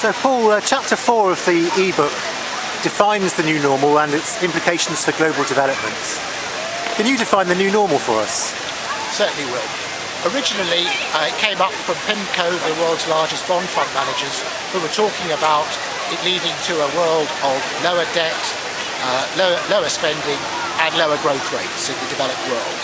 So Paul, chapter 4 of the eBook defines the new normal and its implications for global development. Can you define the new normal for us? Certainly will. Originally, it came up from PIMCO, the world's largest bond fund managers, who were talking about it leading to a world of lower debt, lower spending and lower growth rates in the developed world.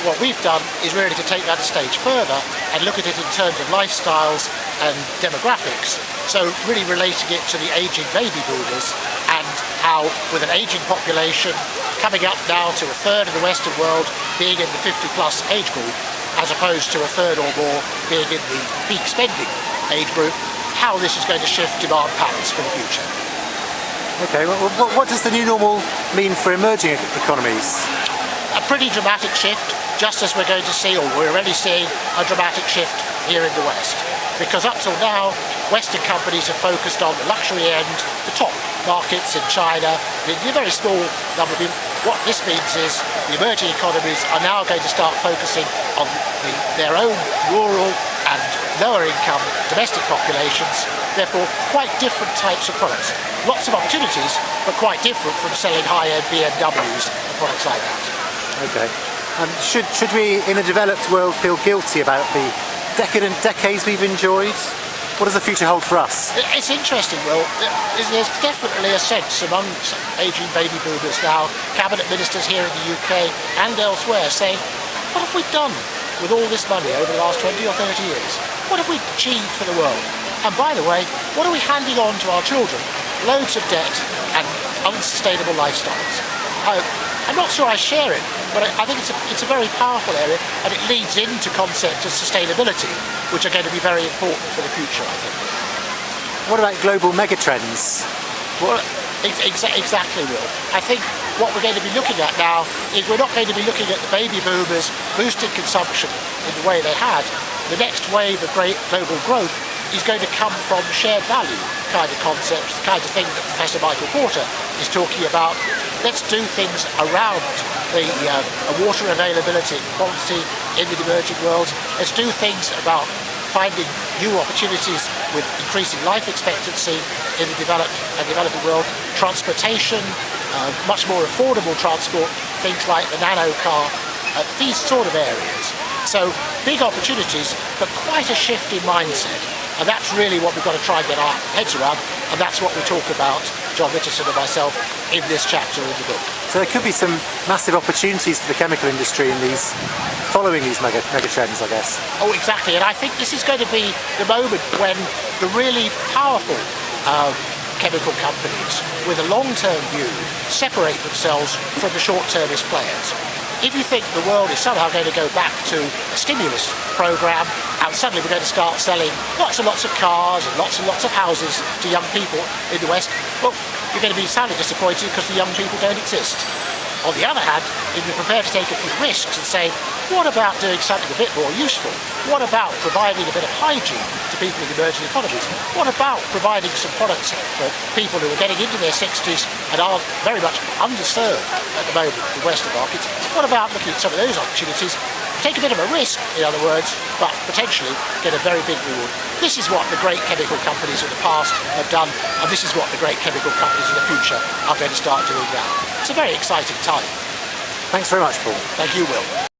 What we've done is really to take that a stage further and look at it in terms of lifestyles and demographics, so really relating it to the ageing baby boomers and how, with an ageing population coming up now to a third of the Western world being in the 50-plus age group, as opposed to a third or more being in the peak spending age group, how this is going to shift demand patterns for the future. Okay, well, what does the new normal mean for emerging economies? A pretty dramatic shift, just as we're going to see, or we're already seeing, a dramatic shift here in the West. Because up till now, Western companies have focused on the luxury end, the top markets in China, in a very small number of people. What this means is the emerging economies are now going to start focusing on their own rural and lower income domestic populations, therefore quite different types of products. Lots of opportunities, but quite different from selling high-end BMWs and products like that. Okay. Should we, in a developed world, feel guilty about the decadent decades we've enjoyed? What does the future hold for us? It's interesting, Will. There's definitely a sense among ageing baby boomers now, cabinet ministers here in the UK and elsewhere, saying, what have we done with all this money over the last 20 or 30 years? What have we achieved for the world? And by the way, what are we handing on to our children? Loads of debt and unsustainable lifestyles. I'm not sure I share it, but I think it's a very powerful area, and it leads into concepts of sustainability, which are going to be very important for the future, I think. What about global megatrends? Well, exactly, Will. I think what we're going to be looking at now is we're not going to be looking at the baby boomers boosting consumption in the way they had. The next wave of great global growth is going to come from shared value kind of concepts, the kind of thing that Professor Michael Porter is talking about. Let's do things around the water availability and quantity in the emerging world. Let's do things about finding new opportunities with increasing life expectancy in the developed and developing world. Transportation, much more affordable transport, things like the nano car, these sort of areas. So big opportunities, but quite a shift in mindset. And that's really what we've got to try and get our heads around, and that's what we talk about, John Richardson and myself, in this chapter in the book. So there could be some massive opportunities for the chemical industry in following these mega trends, I guess. Oh, exactly, and I think this is going to be the moment when the really powerful chemical companies with a long-term view separate themselves from the short-termist players. If you think the world is somehow going to go back to a stimulus program and suddenly we're going to start selling lots and lots of cars and lots of houses to young people in the West, well, you're going to be sadly disappointed because the young people don't exist. On the other hand, if you're prepared to take a few risks and say, what about doing something a bit more useful? What about providing a bit of hygiene to people in emerging economies? What about providing some products for people who are getting into their 60s and are very much underserved at the moment in Western markets? What about looking at some of those opportunities? Take a bit of a risk, in other words, but potentially get a very big reward. This is what the great chemical companies of the past have done, and this is what the great chemical companies of the future are going to start doing now. It's a very exciting time. Thanks very much, Paul. Thank you, Will.